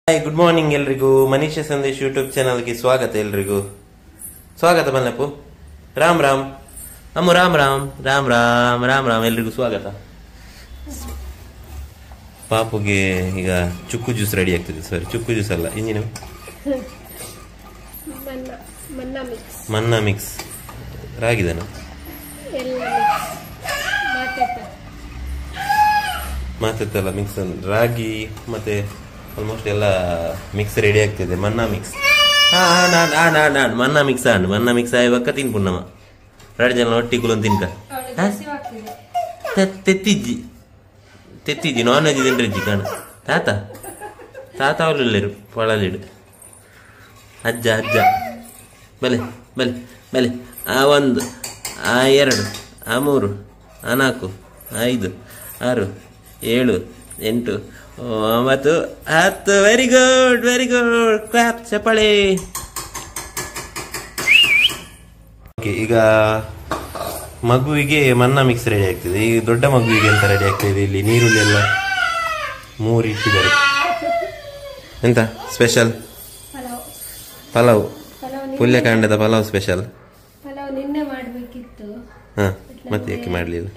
Hi, good morning ಎಲ್ರಿಗೂ. ಮನೀಷ Sandesh YouTube ಚಾನಲ್ಗೆ ಸ್ವಾಗತ. ಎಲ್ರಿಗೂ ಸ್ವಾಗತ. ಮಲ್ಲಪ್ಪು ರಾಮ್ ರಾಮ್, ಅಮ್ಮ ರಾಮ್ ರಾಮ್ ರಾಮ್ ರಾಮ್ ರಾಮ್ ರಾಮ್, ಎಲ್ರಿಗೂ ಸ್ವಾಗತ. ಪಾಪುಗೆ ಈಗ ಚುಕ್ಕು ಜ್ಯೂಸ್ ರೆಡಿ ಆಗ್ತದೆ. ಸಾರಿ, ಚುಕ್ಕು ಜ್ಯೂಸ್ ಅಲ್ಲ, ಇಂಜಿನ ಮನ್ನಾ ಮಿಕ್ಸ್ ರಾಗಿದನ ಮಾತೆತ್ತಲ್ಲ ಮಿಕ್ಸ್ ರಾಗಿ ಮತ್ತೆ ಆಲ್ಮೋಸ್ಟ್ ಎಲ್ಲ ಮಿಕ್ಸ್ ರೆಡಿ ಆಗ್ತಿದೆ. ಮನ್ನಾ ಮಿಕ್ಸ್ ನಾನು ಮನ್ನಾ ಮಿಕ್ಸ್ ಮನ್ನಾ ಮಿಕ್ಸ್ ಆಯ್ವಕ್ಕ ತಿನ್ಪುಣ್ಣಮ್ಮ ಎರಡು ಜನ ಒಟ್ಟಿಗೆ ತಿನ್ಕ ತೆತ್ತಿಜ್ಜಿ ನಾನ್ ವೆಜ್ ತಿನ್ರಿಜ್ಜಿ ಕಾಣ ತಾತ ತಾತ ಅವಲ್ಲಿರು ಪೊಳಲಿಡು ಅಜ್ಜ ಅಜ್ಜ ಬಲೆ ಬಲೆ ಬಲೆ ಆ ಒಂದು ಆ ಎರಡು ಆ ಮೂರು ಆ ನಾಲ್ಕು 5 6 7 8 9 10. Very good very good, clap ಚಪ್ಪಾಳೆ. ಓಕೆ, ಈಗ ಮಗುವಿಗೆ ಮನ್ನಾ ಮಿಕ್ಸ್ ರೆಡಿ ಆಗ್ತಿದೆ. ಈಗ ದೊಡ್ಡ ಮಗುವಿಗೆ ಎಂತ ರೆಡಿ ಆಗ್ತಿದೆ? ಇಲ್ಲಿ ನೀರುಳ್ಳಿ ಎಲ್ಲ 3 ಇಟ್ಟಿದ್ದಾರೆ. ಎಂತ ಸ್ಪೆಷಲ್? ಪಲಾವ್, ಪುಲ್ಯಕಾಂಡದ ಪಲಾವ್ ಸ್ಪೆಷಲ್. ನಿನ್ನೆ ಮಾಡಬೇಕಿತ್ತು, ಮತ್ತೆ ಯಾಕೆ ಮಾಡಲಿಲ್ಲ?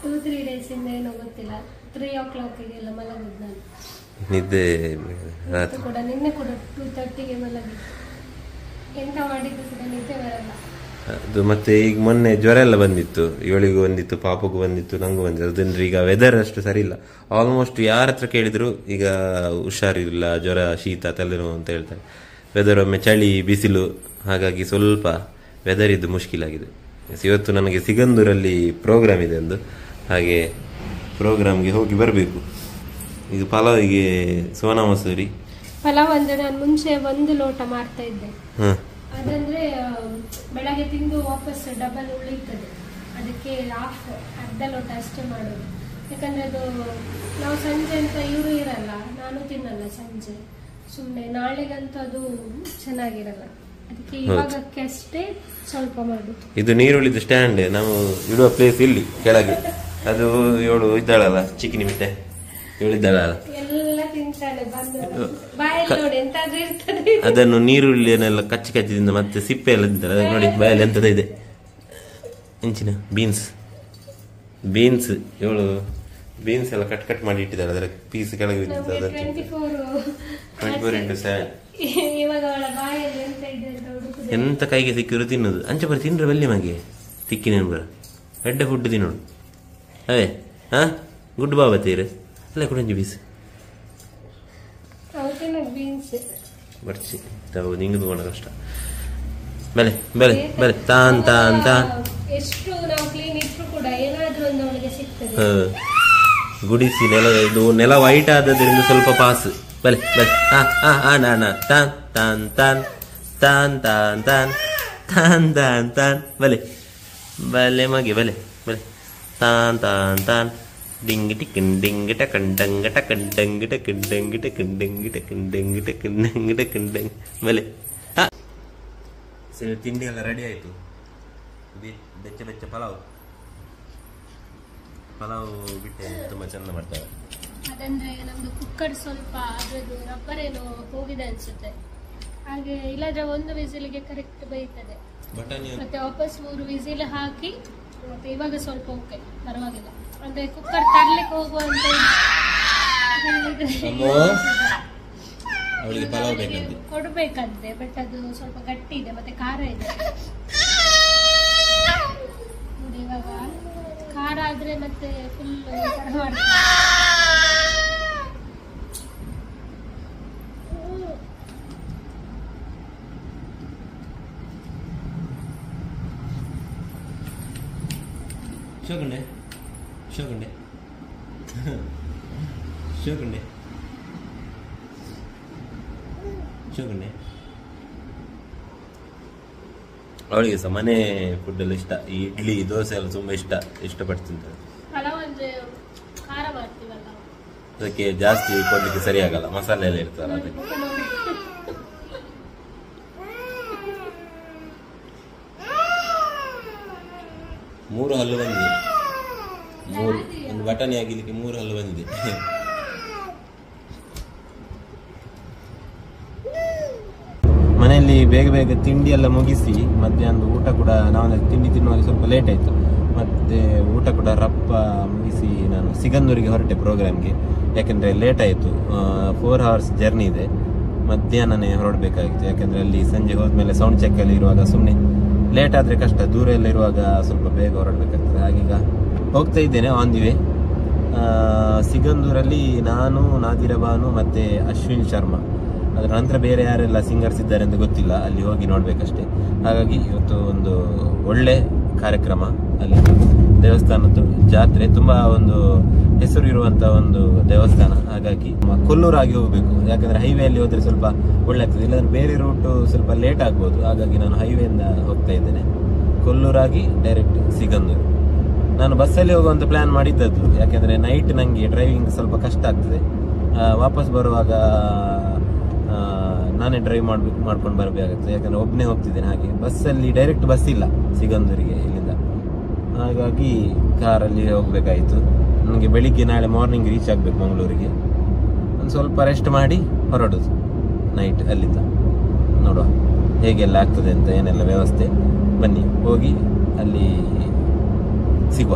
2-3 ಡೇಸ್ ಇಂದ ಏನೋ ಗೊತ್ತಿಲ್ಲ. 3 o'clock ಗೆಲ್ಲ ಮಲಗಿದ್ದು ನಾನು. ನಿದ್ದೆ ರಾತ್ರಿ ಕೂಡ ನಿನ್ನೆ ಕೂಡ 2:30ಗೆ ಮಲಗಿದ್ದು. ಎಂತ ಮಾಡಿದ್ದು ಕೂಡ ನಿದ್ದೆ ಬರಲ್ಲ. ಅದು ಮತ್ತೆ ಈಗ ಮೊನ್ನೆ ಜ್ವರ ಎಲ್ಲ ಬಂದಿತ್ತು. ಇವಳಿಗೂ ಬಂದಿತ್ತು, ಪಾಪಗೂ ಬಂದಿತ್ತು, ನಂಗೂ ಬಂದಿತ್ತು. ಅದಂದ್ರೆ ಈಗ ವೆದರ್ ಅಷ್ಟು ಸರಿ ಇಲ್ಲ. ಆಲ್ಮೋಸ್ಟ್ ಯಾರ ಹತ್ರ ಕೇಳಿದ್ರು ಈಗ ಹುಷಾರಿಲ್ಲ, ಜ್ವರ, ಶೀತ, ತಲೆನೋವು ಅಂತ ಹೇಳ್ತಾರೆ. ವೆದರ್ ಒಮ್ಮೆ ಚಳಿ ಬಿಸಿಲು, ಹಾಗಾಗಿ ಸ್ವಲ್ಪ ವೆದರ್ ಇದ್ದು ಮುಷ್ಕಿಲಾಗಿದೆ. ಇವತ್ತು ನನಗೆ ಸಿಗಂದೂರಲ್ಲಿ ಪ್ರೋಗ್ರಾಮ್ ಇದೆ ಒಂದು, ಹಾಗೆ ಪ್ರೋಗ್ರಾಮ್ಗೆ ಹೋಗಿ ಬರಬೇಕು. ಈಗ ಪಲಾವಿಗೆ ಸೋನಾ ಮಸೂರಿ ಪಲಾವ್ ಅಂದ್ರೆ ನಾನು ಮುಂಚೆ 1 ಲೋಟ ಮಾಡ್ತಾ ಇದ್ದೆ. ಅದಂದ್ರೆ ಬೆಳಗ್ಗೆ ತಿಂದು ವಾಪಸ್ ಡಬಲ್ ಉಳಿತದೆ, ಅದಕ್ಕೆ ಅರ್ಧ ಲೋಟ ಅಷ್ಟೇ ಮಾಡೋದು. ಯಾಕಂದ್ರೆ ಅದು ನಾವು ಸಂಜೆ ಅಂತ ಇವರು ಇರಲ್ಲ, ನಾನು ತಿನ್ನಲ್ಲ ಸಂಜೆ, ಸುಮ್ಮನೆ ನಾಳೆಗಂತೂ ಅದು ಚೆನ್ನಾಗಿರಲ್ಲ. ಅದಕ್ಕೆ ಇವಾಗಕ್ಕೆ ಅಷ್ಟೇ ಸ್ವಲ್ಪ ಮಾಡುದು. ಇದು ನೀರುಳ್ಳಿದು ಸ್ಟ್ಯಾಂಡ್ ನಾವು ಇಡುವ ಪ್ಲೇಸ್ ಇಲ್ಲಿ ಕೆಳಗೆ. ಅದು ಇವಳು ಇದ್ದಾಳಲ್ಲ, ಚಿಕನಿ ಮಿಟ್ಟೆ ಇವಳಿದ್ದಾಳಲ್ಲ, ಎಲ್ಲ ತಿಂತಾಳೆ ಬಂದು ಬಾಯಲ್ಲಿ ನೋಡಿ ಎಂತಾದ್ರೂ ಇರ್ತದೆ. ಅದನ್ನು ನೀರುಳ್ಳಿಯನ್ನೆಲ್ಲ ಕಚ್ಚಿ ಕಚ್ಚಿದಿಂದ ಮತ್ತೆ ಸಿಪ್ಪೆ ಎಲ್ಲ ತಿಂತಾಳೆ. ಅದಕ್ಕೆ ನೋಡಿ ಬಾಯಲ್ಲಿ ಎಂತದ ಇದೆ, ಇಂಚಿನ ಬೀನ್ಸ್ ಇವಳು ಬೀನ್ಸ್ ಎಲ್ಲ ಕಟ್ ಮಾಡಿ ಇಟ್ಟಿದ್ದಾಳೆ. ಅದರ ಪೀಸ್ ಕೆಳಗೆ ಬಿದ್ದಿದ್ದು 24x7. ಎಂತ ಕೈಗೆ ಸಿಕ್ಕಿದ್ರು ತಿನ್ನೋದು. ಅಂಚೆ ಬರ ತಿನ್ರ ಬಲ್ಲಿ ಮಗೆ ತಿಕ್ಕಿನ ಬರ ಎಡ್ಡ ಫುಡ್ ತಿನ್ನೋಡು ಅವೇ. ಗುಡ್ ಬಾಬಾ ತೀರ ಅಲ್ಲ ಕುಡಂಜಿ ಬೀಸ್ ಬರ್ಚಿ ನಿಂಗೆ ತಗೊಂಡ ಕಷ್ಟ. ಬೆಲೆ ಬೆಲೆ ಬೆಲೆ ತಾನ್ ತಾನ್ ತಾನ್ ಗುಡಿಸಿ ನೆಲ, ಇದು ನೆಲ ವೈಟ್ ಆದದ್ರಿಂದ ಸ್ವಲ್ಪ ಪಾಸ್. ಬಲೆ ಬಲೆ ತಾನ್ ತಾನ್ ತಾನ್ ತಾನ್ ತಾನ್ ತಾನ್ ತಾನ್ ತಾನ್ ತಾನ್ ಬಲೆ ಬಲೆ ಮಗೆ ಬಲೆ ಬಲೆ ತಾನ್ ತಾನ್ ತಾನ್ ಡಿಂಗ್ ಟಿಕನ್ ಡಿಂಗ್ ಟಕನ್ ಡಂಗ್ ಟಕನ್ ಡಂಗ್ ಟಕನ್ ಡಂಗ್ ಟಕನ್ ಡಂಗ್ ಟಕನ್ ಡಂಗ್ ಟಕನ್ ಡಂಗ್ ಟಕನ್ ಡಂಗ್ ಬಲೆ. ಸರಿ, ತಿಂಡಿ ಎಲ್ಲ ರೆಡಿ ಆಯ್ತು. ಬೆಚ್ಚ ಬೆಚ್ಚ ಪಲಾವ್ ಬಿಟ್ಟೆ ತುಂಬಾ ಚಂದ ಮಾಡ್ತಾರೆ. ಅದಂದ್ರೆ ನಮ್ದು ಕುಕ್ಕರ್ ಸ್ವಲ್ಪ ಅದ್ರದ್ದು ರಬ್ಬರ್ ಏನೋ ಹೋಗಿದೆ ಅನ್ಸುತ್ತೆ, ಹಾಗೆ ಇಲ್ಲಾದ್ರೆ 1 ವಿಸಿಲ್ಗೆ ಕರೆಕ್ಟ್ ಬೇಯ್ತದೆ. ಮತ್ತೆ ವಾಪಸ್ 3 ವಿಸಿಲ್ ಹಾಕಿ ಮತ್ತೆ ಇವಾಗ ಸ್ವಲ್ಪ ಓಕೆ ಪರವಾಗಿಲ್ಲ. ಅಂದ್ರೆ ಕುಕ್ಕರ್ ತರ್ಲಿಕ್ಕೆ ಹೋಗುವಂತ ಕೊಡ್ಬೇಕಂತೆ, ಬಟ್ ಅದು ಸ್ವಲ್ಪ ಗಟ್ಟಿ ಇದೆ ಮತ್ತೆ ಖಾರ ಇದೆ. ಇವಾಗ ಖಾರ ಆದ್ರೆ ಮತ್ತೆ ಫುಲ್ ಶೋಕಂಡೆ ಶೋಕಂಡೆ ಶೋಕಂಡೆ ಶೋಕಂಡೆ. ಅವಳಿಗೆ ಸಹ ಮನೆ ಫುಡ್ ಎಲ್ಲ ಇಷ್ಟ. ಈ ಇಡ್ಲಿ ದೋಸೆ ಎಲ್ಲ ತುಂಬಾ ಇಷ್ಟಪಟ್ಟು ತಿಂತಾರೆ. ಅದಕ್ಕೆ ಜಾಸ್ತಿ ಕೊಡ್ಲಿಕ್ಕೆ ಸರಿ ಆಗಲ್ಲ, ಮಸಾಲೆ ಎಲ್ಲ ಇರ್ತಲ್ಲ ಅದಕ್ಕೆ. ಮೂರು ಹಲ್ಲು ಬಂದಿದೆ, ಒಂದು ಬಟಾಣಿ ಆಗಿಲಿಕ್ಕೆ 3 ಹಲ್ಲು ಬಂದಿದೆ. ಅಲ್ಲಿ ಬೇಗ ಬೇಗ ತಿಂಡಿ ಎಲ್ಲ ಮುಗಿಸಿ ಮಧ್ಯಾಹ್ನದ ಊಟ ಕೂಡ ನಾವು ತಿಂಡಿ ತಿನ್ನುವಾಗ ಸ್ವಲ್ಪ ಲೇಟ್ ಆಯಿತು. ಮತ್ತು ಊಟ ಕೂಡ ರಪ್ಪ ಮುಗಿಸಿ ನಾನು ಸಿಗಂದೂರಿಗೆ ಹೊರಟೆ ಪ್ರೋಗ್ರಾಮ್ಗೆ. ಯಾಕೆಂದರೆ ಲೇಟ್ ಆಯಿತು, 4 hours ಜರ್ನಿ ಇದೆ. ಮಧ್ಯಾಹ್ನನೇ ಹೊರಡಬೇಕಾಗಿತ್ತು, ಯಾಕೆಂದರೆ ಅಲ್ಲಿ ಸಂಜೆ ಹೋದ್ಮೇಲೆ ಸೌಂಡ್ ಚೆಕ್ಕಲ್ಲಿ ಇರುವಾಗ ಸುಮ್ಮನೆ ಲೇಟ್ ಆದರೆ ಕಷ್ಟ. ದೂರ ಎಲ್ಲ ಇರುವಾಗ ಸ್ವಲ್ಪ ಬೇಗ ಹೊರಡಬೇಕಾಗ್ತದೆ. ಹಾಗೀಗ ಹೋಗ್ತಾ ಇದ್ದೇನೆ ಆನ್ ದಿ ವೇ. ಸಿಗಂದೂರಲ್ಲಿ ನಾನು, ನಾದಿರಾ ಬಾನು ಮತ್ತು ಅಶ್ವಿನ್ ಶರ್ಮಾ, ಅದರ ನಂತರ ಬೇರೆ ಯಾರೆಲ್ಲ ಸಿಂಗರ್ಸ್ ಇದ್ದಾರೆ ಅಂತ ಗೊತ್ತಿಲ್ಲ, ಅಲ್ಲಿ ಹೋಗಿ ನೋಡಬೇಕಷ್ಟೇ. ಹಾಗಾಗಿ ಇವತ್ತು ಒಂದು ಒಳ್ಳೆ ಕಾರ್ಯಕ್ರಮ, ಅಲ್ಲಿ ದೇವಸ್ಥಾನದ್ದು ಜಾತ್ರೆ, ತುಂಬ ಒಂದು ಹೆಸರು ಇರುವಂಥ ಒಂದು ದೇವಸ್ಥಾನ. ಹಾಗಾಗಿ ಕೊಲ್ಲೂರಾಗಿ ಹೋಗಬೇಕು, ಯಾಕಂದರೆ ಹೈವೇಯಲ್ಲಿ ಹೋದರೆ ಸ್ವಲ್ಪ ಒಳ್ಳೆ ಆಗ್ತದೆ. ಇಲ್ಲಾಂದ್ರೆ ಬೇರೆ ರೂಟು ಸ್ವಲ್ಪ ಲೇಟ್ ಆಗ್ಬೋದು. ಹಾಗಾಗಿ ನಾನು ಹೈವೇಯಿಂದ ಹೋಗ್ತಾ ಇದ್ದೇನೆ. ಕೊಲ್ಲೂರಾಗಿ ಡೈರೆಕ್ಟ್ ಸಿಗಂದೂರು. ನಾನು ಬಸ್ಸಲ್ಲಿ ಹೋಗುವಂಥ ಪ್ಲ್ಯಾನ್ ಮಾಡಿದ್ದದ್ದು, ಯಾಕೆಂದರೆ ನೈಟ್ ನನಗೆ ಡ್ರೈವಿಂಗ್ ಸ್ವಲ್ಪ ಕಷ್ಟ ಆಗ್ತದೆ. ವಾಪಸ್ ಬರುವಾಗ ನಾನೇ ಡ್ರೈವ್ ಮಾಡ್ಕೊಂಡು ಬರಬೇಕಾಗ್ತದೆ, ಯಾಕಂದರೆ ಒಬ್ಬನೇ ಹೋಗ್ತಿದ್ದೇನೆ. ಹಾಗೆ ಬಸ್ಸಲ್ಲಿ ಡೈರೆಕ್ಟ್ ಬಸ್ ಇಲ್ಲ ಸಿಗಂದೂರಿಗೆ ಇಲ್ಲಿಂದ, ಹಾಗಾಗಿ ಕಾರಲ್ಲಿ ಹೋಗಬೇಕಾಯಿತು. ನನಗೆ ಬೆಳಿಗ್ಗೆ ನಾಳೆ ಮಾರ್ನಿಂಗ್ ರೀಚ್ ಆಗಬೇಕು ಮಂಗಳೂರಿಗೆ. ಒಂದು ಸ್ವಲ್ಪ ರೆಸ್ಟ್ ಮಾಡಿ ಹೊರಡೋದು ನೈಟ್ ಅಲ್ಲಿಂದ. ನೋಡುವ ಹೇಗೆಲ್ಲ ಆಗ್ತದೆ ಅಂತ, ಏನೆಲ್ಲ ವ್ಯವಸ್ಥೆ. ಬನ್ನಿ ಹೋಗಿ ಅಲ್ಲಿ ಸಿಗುವ.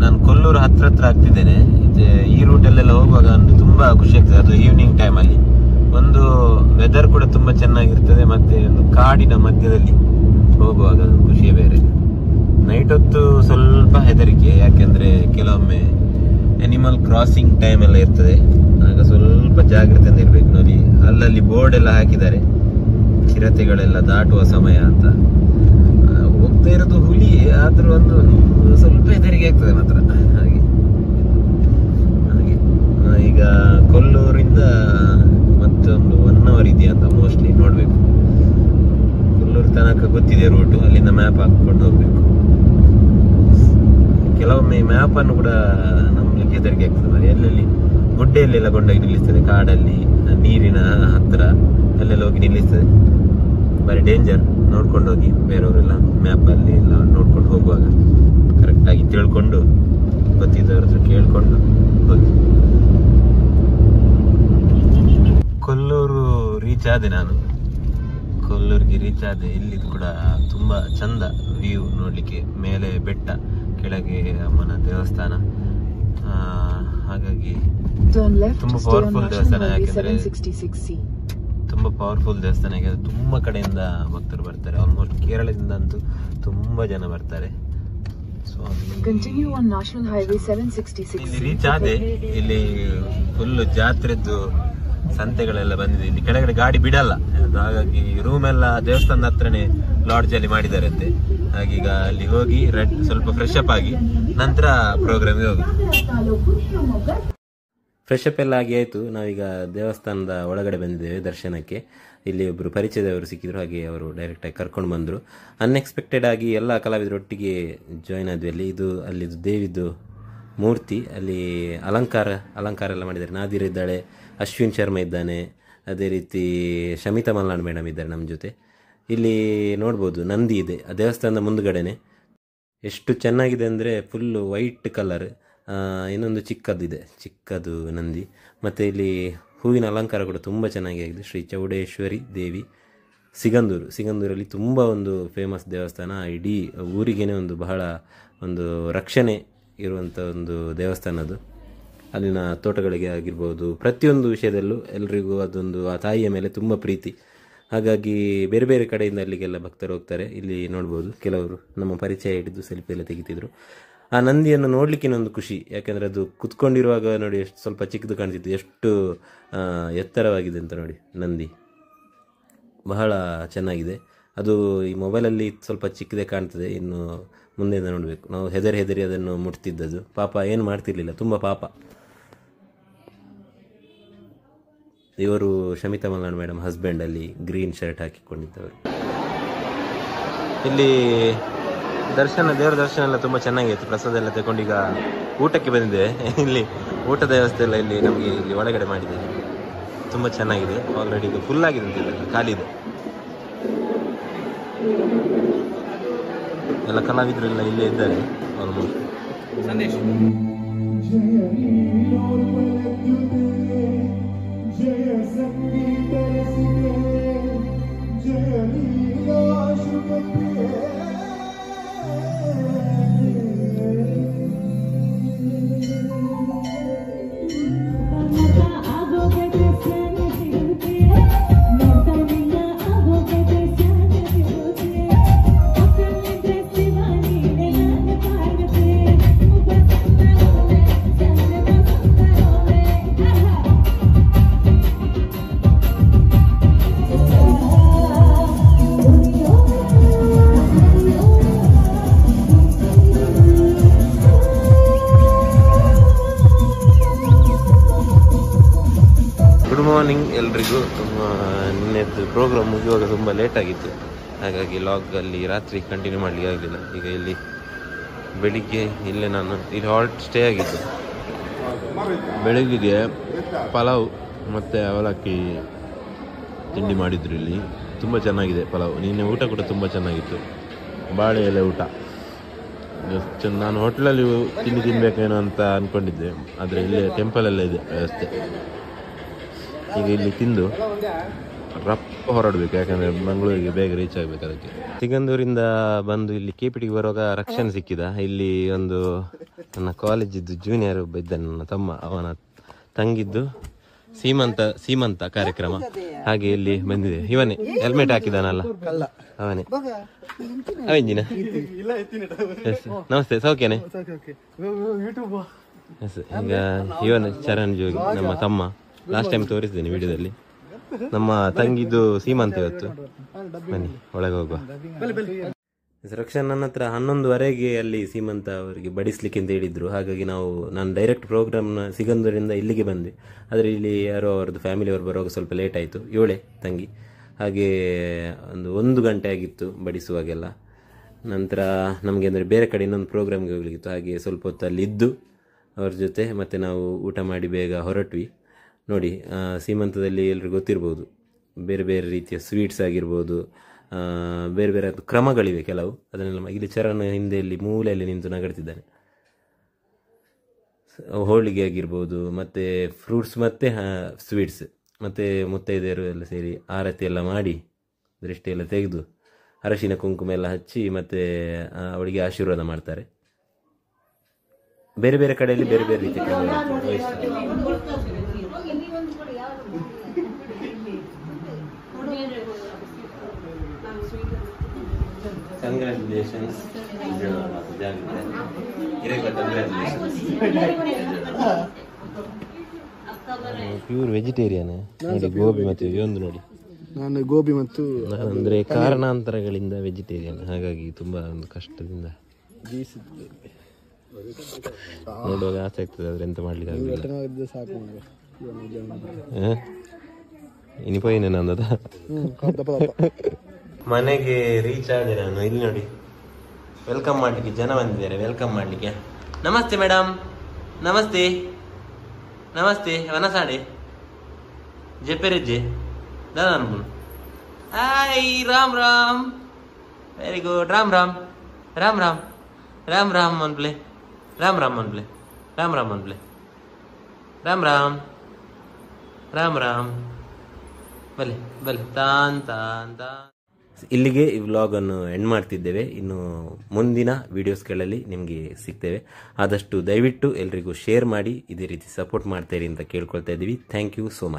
ನಾನು ಕೊಲ್ಲೂರು ಹತ್ರ ಆಗ್ತಿದ್ದೇನೆ. ಈ ರೂಟಲ್ಲೆಲ್ಲ ಹೋಗುವಾಗ ತುಂಬ ಖುಷಿ ಆಗ್ತದೆ. ಅದು ಈವ್ನಿಂಗ್ ಟೈಮಲ್ಲಿ ಒಂದು ವೆದರ್ ಕೂಡ ತುಂಬ ಚೆನ್ನಾಗಿರ್ತದೆ, ಮತ್ತು ಒಂದು ಕಾಡಿನ ಮಧ್ಯದಲ್ಲಿ ಹೋಗುವಾಗ ಖುಷಿಯೇ ಬೇರೆ. ನೈಟ್ ಹೊತ್ತು ಸ್ವಲ್ಪ ಹೆದರಿಕೆ, ಯಾಕೆಂದರೆ ಕೆಲವೊಮ್ಮೆ ಅನಿಮಲ್ ಕ್ರಾಸಿಂಗ್ ಟೈಮ್ ಎಲ್ಲ ಇರ್ತದೆ, ಆಗ ಸ್ವಲ್ಪ ಜಾಗ್ರತೆಯಿಂದ ಇರಬೇಕು. ನೋಡಿ ಅಲ್ಲಲ್ಲಿ ಬೋರ್ಡ್ ಎಲ್ಲ ಹಾಕಿದ್ದಾರೆ, ಚಿರತೆಗಳೆಲ್ಲ ದಾಟುವ ಸಮಯ ಅಂತ. ಹೋಗ್ತಾ ಇರೋದು ಹುಲಿ, ಆದ್ರೂ ಒಂದು ಸ್ವಲ್ಪ ಹೆದರಿಕೆ ಆಗ್ತದೆ ಮಾತ್ರ. ಹಾಗೆ ಈಗ ಕೊಲ್ಲೂರಿಂದ ಮತ್ತೊಂದು 1 hour ಇದೆಯಾ ಅಂತ ಮೋಸ್ಟ್ಲಿ ನೋಡಬೇಕು. ಕೊಲ್ಲೂರು ತನಕ ಗೊತ್ತಿದೆ ರೂಟು, ಅಲ್ಲಿಂದ ಮ್ಯಾಪ್ ಹಾಕ್ಕೊಂಡು ಹೋಗ್ಬೇಕು. ಕೆಲವೊಮ್ಮೆ ಮ್ಯಾಪನ್ನು ಕೂಡ ನಮ್ಗೆ ಹೆದರಿಕೆ ಆಗ್ತದೆ. ಎಲ್ಲೆಲ್ಲಿ ಗುಡ್ಡೆಯಲ್ಲೆಲ್ಲ ಕೊಂಡೋಗಿ ನಿಲ್ಲಿಸ್ತದೆ, ಕಾಡಲ್ಲಿ ನೀರಿನ ಹತ್ರ ಅಲ್ಲೆಲ್ಲ ಹೋಗಿ ನಿಲ್ಲಿಸ್ತದೆ. ಬರೀ ಡೇಂಜರ್. ನೋಡ್ಕೊಂಡು ಹೋಗಿ, ಬೇರೆಯವರೆಲ್ಲ ಮ್ಯಾಪಲ್ಲಿ ಎಲ್ಲ ನೋಡ್ಕೊಂಡು ಹೋಗುವಾಗ ಕರೆಕ್ಟಾಗಿ ತಿಳ್ಕೊಂಡು ಗೊತ್ತಿದ್ದವ್ರ ಹತ್ರ ಕೇಳ್ಕೊಂಡು ಹೋಗಿ. ಕೊಲ್ಲೂರು ರೀಚ್ ಆದೆ ನಾನು. ಕೊಲ್ಲೂರಿಗೆ ರೀಚ್ ಆದೆ. ಇಲ್ಲಿದು ಕೂಡ ತುಂಬ ಚಂದ ವ್ಯೂ ನೋಡ್ಲಿಕ್ಕೆ. ಮೇಲೆ ಬೆಟ್ಟ, ಕೆಳಗೆ ಅಮ್ಮನ ದೇವಸ್ಥಾನ. ಹಾಗಾಗಿ ತುಂಬ ಪವರ್ಫುಲ್ ದೇವಸ್ಥಾನ. ಯಾಕೆಂದ್ರೆ ತುಂಬ ಪವರ್ಫುಲ್ ದೇವಸ್ಥಾನ. ಯಾಕೆಂದ್ರೆ ತುಂಬ ಕಡೆಯಿಂದ ಭಕ್ತರು ಬರ್ತಾರೆ. ಆಲ್ಮೋಸ್ಟ್ ಕೇರಳದಿಂದ ಅಂತೂ ತುಂಬ ಜನ ಬರ್ತಾರೆ. ಸೊ ಇಲ್ಲಿ ರೀಚ್ ಆದೆ. ಇಲ್ಲಿ ಫುಲ್ ಜಾತ್ರೆದ್ದು ಸಂತೆಗಳೆಲ್ಲ ಬಂದಿದೆ. ಇಲ್ಲಿ ಕೆಳಗಡೆ ಗಾಡಿ ಬಿಡಲ್ಲ, ಹಾಗಾಗಿ ರೂಮ್ ಎಲ್ಲ ದೇವಸ್ಥಾನದ ಹತ್ರನೇ ಲಾಡ್ಜ್ ಅಲ್ಲಿ ಮಾಡಿದ್ದಾರೆ ಅಂತೆ. ಹಾಗೀಗ ಅಲ್ಲಿ ಹೋಗಿ ಸ್ವಲ್ಪ ಫ್ರೆಶ್ ಅಪ್ ಆಗಿ ನಂತರ ಪ್ರೋಗ್ರಾಮ್ಗೆ ಹೋಗಿ. ಫ್ರೆಶ್ ಅಪ್ ಎಲ್ಲ ಆಗಿ ಆಯಿತು. ನಾವೀಗ ದೇವಸ್ಥಾನದ ಒಳಗಡೆ ಬಂದಿದ್ದೇವೆ ದರ್ಶನಕ್ಕೆ. ಇಲ್ಲಿ ಒಬ್ಬರು ಪರಿಚಯದವರು ಸಿಕ್ಕಿದ್ರು, ಹಾಗೆ ಅವರು ಡೈರೆಕ್ಟಾಗಿ ಕರ್ಕೊಂಡು ಬಂದರು. ಅನ್ಎಕ್ಸ್ಪೆಕ್ಟೆಡ್ ಆಗಿ ಎಲ್ಲ ಕಲಾವಿದರೊಟ್ಟಿಗೆ ಜಾಯ್ನ್ ಆದ್ವಿ. ಇದು ಅಲ್ಲಿದು ದೇವಿದು ಮೂರ್ತಿ, ಅಲ್ಲಿ ಅಲಂಕಾರ ಎಲ್ಲ ಮಾಡಿದ್ದಾರೆ. ನಾದಿರಾ ಇದ್ದಾಳೆ, ಅಶ್ವಿನ್ ಶರ್ಮಾ ಇದ್ದಾನೆ, ಅದೇ ರೀತಿ ಶಮಿತಾ ಮಲ್ನಾಡ್ ಮೇಡಮ್ ಇದ್ದಾರೆ ನಮ್ಮ ಜೊತೆ. ಇಲ್ಲಿ ನೋಡ್ಬೋದು ನಂದಿ ಇದೆ ಆ ದೇವಸ್ಥಾನದ ಮುಂದುಗಡೆನೆ. ಎಷ್ಟು ಚೆನ್ನಾಗಿದೆ ಅಂದರೆ ಫುಲ್ಲು ವೈಟ್ ಕಲರ್. ಇನ್ನೊಂದು ಚಿಕ್ಕದು ನಂದಿ. ಮತ್ತು ಇಲ್ಲಿ ಹೂವಿನ ಅಲಂಕಾರ ಕೂಡ ತುಂಬ ಚೆನ್ನಾಗಿದೆ. ಶ್ರೀ ಚೌಡೇಶ್ವರಿ ದೇವಿ, ಸಿಗಂದೂರಲ್ಲಿ ತುಂಬ ಒಂದು ಫೇಮಸ್ ದೇವಸ್ಥಾನ. ಇಡೀ ಊರಿಗೇನೆ ಒಂದು ಬಹಳ ಒಂದು ರಕ್ಷಣೆ ಇರುವಂಥ ಒಂದು ದೇವಸ್ಥಾನ ಅದು. ಅಲ್ಲಿನ ತೋಟಗಳಿಗೆ ಆಗಿರ್ಬೋದು, ಪ್ರತಿಯೊಂದು ವಿಷಯದಲ್ಲೂ ಎಲ್ರಿಗೂ ಅದೊಂದು ಆ ತಾಯಿಯ ಮೇಲೆ ತುಂಬ ಪ್ರೀತಿ. ಹಾಗಾಗಿ ಬೇರೆ ಬೇರೆ ಕಡೆಯಿಂದ ಅಲ್ಲಿಗೆಲ್ಲ ಭಕ್ತರು ಹೋಗ್ತಾರೆ. ಇಲ್ಲಿ ನೋಡ್ಬೋದು ಕೆಲವರು ನಮ್ಮ ಪರಿಚಯ ಹಿಡಿದು ಸೆಲ್ಫಿ ಎಲ್ಲ ತೆಗಿತಿದ್ರು. ಆ ನಂದಿಯನ್ನು ನೋಡಲಿಕ್ಕೆ ಇನ್ನೊಂದು ಖುಷಿ, ಯಾಕೆಂದರೆ ಅದು ಕುತ್ಕೊಂಡಿರುವಾಗ ನೋಡಿ ಎಷ್ಟು ಸ್ವಲ್ಪ ಚಿಕ್ಕದು ಕಾಣ್ತಿತ್ತು, ಎಷ್ಟು ಎತ್ತರವಾಗಿದೆ ಅಂತ ನೋಡಿ. ನಂದಿ ಬಹಳ ಚೆನ್ನಾಗಿದೆ. ಅದು ಈ ಮೊಬೈಲಲ್ಲಿ ಸ್ವಲ್ಪ ಚಿಕ್ಕದೇ ಕಾಣ್ತದೆ, ಇನ್ನು ಮುಂದೆಯಿಂದ ನೋಡಬೇಕು. ನಾವು ಹೆದರಿ ಅದನ್ನು ಮುಟ್ತಿದ್ದದು. ಪಾಪ ಏನು ಮಾಡ್ತಿರ್ಲಿಲ್ಲ, ತುಂಬ ಪಾಪ. ಇವರು ಶಮಿತಾ ಮಲ್ನಾಡ್ ಮೇಡಮ್ ಹಸ್ಬೆಂಡ್, ಅಲ್ಲಿ ಗ್ರೀನ್ ಶರ್ಟ್ ಹಾಕಿಕೊಂಡಿದ್ದವರು. ಇಲ್ಲಿ ದೇವರ ದರ್ಶನ ಎಲ್ಲ ತುಂಬ ಚೆನ್ನಾಗಿತ್ತು. ಪ್ರಸಾದ ಎಲ್ಲ ತಗೊಂಡು ಈಗ ಊಟಕ್ಕೆ ಬಂದಿದ್ದೇವೆ. ಇಲ್ಲಿ ಊಟದ ವ್ಯವಸ್ಥೆ ಎಲ್ಲ ಇಲ್ಲಿ ನಮಗೆ ಇಲ್ಲಿ ಒಳಗಡೆ ಮಾಡಿದ್ದೇವೆ. ತುಂಬ ಚೆನ್ನಾಗಿದೆ. ಆಲ್ರೆಡಿ ಇದು ಫುಲ್ ಆಗಿದೆ ಅಂತಿಲ್ಲ, ಖಾಲಿ ಇದೆ. ಎಲ್ಲ ಕಲಾವಿದರೆಲ್ಲ ಇಲ್ಲೇ ಇದ್ದಾರೆ ಆಲ್ಮೋಸ್ಟ್. ಸಂದೇಶ್ ಜಯ ಸಂಗೀತ ಮಾರ್ನಿಂಗ್ ಎಲ್ರಿಗೂ. ನಿನ್ನೆದ್ದು ಪ್ರೋಗ್ರಾಮ್ ಮುಗಿಯುವಾಗ ತುಂಬ ಲೇಟ್ ಆಗಿತ್ತು, ಹಾಗಾಗಿ ಲಾಗಲ್ಲಿ ರಾತ್ರಿ ಕಂಟಿನ್ಯೂ ಮಾಡಲಿಕ್ಕೆ ಆಗಲಿಲ್ಲ. ಈಗ ಇಲ್ಲಿ ಬೆಳಿಗ್ಗೆ ಇಲ್ಲೇ ನಾನು ಇಲ್ಲಿ ಹಾಲ್ಟ್ ಸ್ಟೇ ಆಗಿದ್ದು. ಬೆಳಗ್ಗೆಗೆ ಪಲಾವ್ ಮತ್ತು ಅವಲಕ್ಕಿ ತಿಂಡಿ ಮಾಡಿದ್ರು ಇಲ್ಲಿ. ತುಂಬ ಚೆನ್ನಾಗಿದೆ ಪಲಾವ್. ನಿನ್ನೆ ಊಟ ಕೂಡ ತುಂಬ ಚೆನ್ನಾಗಿತ್ತು, ಬಾಳೆ ಎಲೆ ಊಟ. ನಾನು ಹೋಟ್ಲಲ್ಲಿ ತಿಂಡಿ ತಿನ್ನಬೇಕೇನೋ ಅಂತ ಅಂದ್ಕೊಂಡಿದ್ದೆ, ಆದರೆ ಇಲ್ಲಿ ಟೆಂಪಲಲ್ಲೇ ಇದೆ ವ್ಯವಸ್ಥೆ. ಈಗ ಇಲ್ಲಿ ತಿಂದು ರಪ್ಪ ಹೊರಡಬೇಕು, ಯಾಕಂದರೆ ಮಂಗಳೂರಿಗೆ ಬೇಗ ರೀಚ್ ಆಗಬೇಕು. ಅದಕ್ಕೆ ಸಿಗಂದೂರಿಂದ ಬಂದು ಇಲ್ಲಿ KPTಗೆ ಬರುವಾಗ ರಕ್ಷಣೆ ಸಿಕ್ಕಿದ. ಇಲ್ಲಿ ಒಂದು ನನ್ನ ಕಾಲೇಜಿದ್ದು ಜೂನಿಯರ್ ಒಬ್ಬ ಇದ್ದ, ನನ್ನ ತಮ್ಮ, ಅವನ ತಂಗಿದ್ದು ಸೀಮಂತ ಕಾರ್ಯಕ್ರಮ. ಹಾಗೆ ಇಲ್ಲಿ ಬಂದಿದೆ. ಇವನೇ ಹೆಲ್ಮೆಟ್ ಹಾಕಿದಾನಲ್ಲ, ಅವನೇ. ಅವೆಂಜಿನ ನಮಸ್ತೆ, ಸೌಖ್ಯನೇ? ಈಗ ಇವನು ಚರಣ್ ಜೋಗಿ, ನಮ್ಮ ತಮ್ಮ. ಲಾಸ್ಟ್ ಟೈಮ್ ತೋರಿಸಿದ್ದೇನೆ ವಿಡಿಯೋದಲ್ಲಿ. ನಮ್ಮ ತಂಗಿದ್ದು ಸೀಮಂತ ಇವತ್ತು. ಬನ್ನಿ ಒಳಗೆ ಹೋಗುವ. ರಕ್ಷಣ್ ನನ್ನ ಹತ್ರ 11:15 ಅಲ್ಲಿ ಸೀಮಂತ ಅವರಿಗೆ ಬಡಿಸ್ಲಿಕ್ಕೆ ಅಂತ ಹೇಳಿದ್ರು. ಹಾಗಾಗಿ ನಾನು ಡೈರೆಕ್ಟ್ ಪ್ರೋಗ್ರಾಮ್ನ ಸಿಗಂದೂರಿಂದ ಇಲ್ಲಿಗೆ ಬಂದೆ. ಆದರೆ ಇಲ್ಲಿ ಯಾರೋ ಅವ್ರದ್ದು ಫ್ಯಾಮಿಲಿಯವರು ಬರುವಾಗ ಸ್ವಲ್ಪ ಲೇಟ್ ಆಯಿತು. ಇವಳೆ ತಂಗಿ. ಹಾಗೆ ಒಂದು ಗಂಟೆ ಆಗಿತ್ತು ಬಡಿಸುವಾಗೆಲ್ಲ. ನಂತರ ನಮಗೆ ಅಂದರೆ ಬೇರೆ ಕಡೆ ಇನ್ನೊಂದು ಪ್ರೋಗ್ರಾಮ್ಗೆ ಹೋಗ್ಲಿಕ್ಕಿತ್ತು. ಹಾಗೆ ಸ್ವಲ್ಪ ಹೊತ್ತು ಅಲ್ಲಿ ಇದ್ದು ಅವ್ರ ಜೊತೆ ಮತ್ತೆ ನಾವು ಊಟ ಮಾಡಿ ಬೇಗ ಹೊರಟ್ವಿ. ನೋಡಿ, ಸೀಮಂತದಲ್ಲಿ ಎಲ್ರಿಗೂ ಗೊತ್ತಿರ್ಬೋದು, ಬೇರೆ ಬೇರೆ ರೀತಿಯ ಸ್ವೀಟ್ಸ್ ಆಗಿರ್ಬೋದು, ಬೇರೆ ಬೇರೆ ಕ್ರಮಗಳಿವೆ ಕೆಲವು. ಅದನ್ನೆಲ್ಲ ಇಲ್ಲಿ ಚರಣ್ ಹಿಂದೆಯಲ್ಲಿ ಮೂಲೆಯಲ್ಲಿ ನಿಂತು ನಗಡ್ತಿದ್ದಾನೆ. ಹೋಳಿಗೆ ಆಗಿರ್ಬೋದು, ಮತ್ತು ಫ್ರೂಟ್ಸ್ ಮತ್ತು ಸ್ವೀಟ್ಸ್, ಮತ್ತು ಮುತ್ತೈದೆಯರು ಎಲ್ಲ ಸೇರಿ ಆರತಿ ಎಲ್ಲ ಮಾಡಿ ದೃಷ್ಟಿ ಎಲ್ಲ ತೆಗೆದು ಅರಶಿನ ಕುಂಕುಮ ಎಲ್ಲ ಹಚ್ಚಿ ಮತ್ತು ಅವಳಿಗೆ ಆಶೀರ್ವಾದ ಮಾಡ್ತಾರೆ. ಬೇರೆ ಬೇರೆ ಕಡೆಯಲ್ಲಿ ಬೇರೆ ಬೇರೆ ರೀತಿಯ ಕಂಗ್ರ್ಯಾಚುಲೇಷನ್ಸ್. ಪ್ಯೂರ್ ವೆಜಿಟೇರಿಯನ್ ನೋಡಿ. ಗೋಬಿ ಮತ್ತು ಒಂದು ನೋಡಿ, ನಾನು ಗೋಬಿ ಮತ್ತು ಅಂದರೆ ಕಾರಣಾಂತರಗಳಿಂದ ವೆಜಿಟೇರಿಯನ್, ಹಾಗಾಗಿ ತುಂಬ ಒಂದು ಕಷ್ಟದಿಂದ ನೋಡುವಾಗ ಆಸೆ ಆಗ್ತದೆ. ಆದ್ರೆ ಎಂತ ಮಾಡ್ಲಿಕ್ಕೆ ಆಗಲಿಲ್ಲ. ಸಾಕು ಇನಿಪೋಯಿನ ನಂದದ. ಮನೆಗೆ ರೀಚ್ ಆದೆ ನಾನು. ಇಲ್ಲಿ ನೋಡಿ, ವೆಲ್ಕಮ್ ಮಾಡ್ಲಿಕ್ಕೆ ಜನ ಬಂದಿದ್ದಾರೆ. ವೆಲ್ಕಮ್ ಮಾಡ್ಲಿಕ್ಕೆ. ನಮಸ್ತೆ ಮೇಡಮ್, ನಮಸ್ತೆ ನಮಸ್ತೆ. ವನಸಾಡೆ ಜೆಪೆರೆಜ್ಜೆ ದಾದಾನು. Hi, Ram Ram, very good. Ram Ram Ram Ram Ram Ram ಅನ್ಪ್ಲೆ, ರಾಮ್ ರಾಮ್ ಅನ್ಪ್ಲೆ, ರಾಮ್ ರಾಮ್ ಅನ್ಪ್ಲೆ, ರಾಮ್ ರಾಮ್ ರಾಮ್ ರಾಮ್. ಬಲೆ ಬಲೆ ತಾನ್ ತಾನ್ ತಾನ್. ಇಲ್ಲಿಗೆ ಈ ವ್ಲಾಗನ್ನು ಎಂಡ್ ಮಾಡ್ತಿದ್ದೇವೆ. ಇನ್ನು ಮುಂದಿನ ವಿಡಿಯೋಸ್ಗಳಲ್ಲಿ ನಿಮಗೆ ಸಿಗ್ತೇವೆ. ಆದಷ್ಟು ದಯವಿಟ್ಟು ಎಲ್ರಿಗೂ ಶೇರ್ ಮಾಡಿ ಇದೇ ರೀತಿ ಸಪೋರ್ಟ್ ಮಾಡ್ತೀರಿ ಅಂತ ಕೇಳ್ಕೊಳ್ತಾ ಇದ್ದೀವಿ. Thank you so much.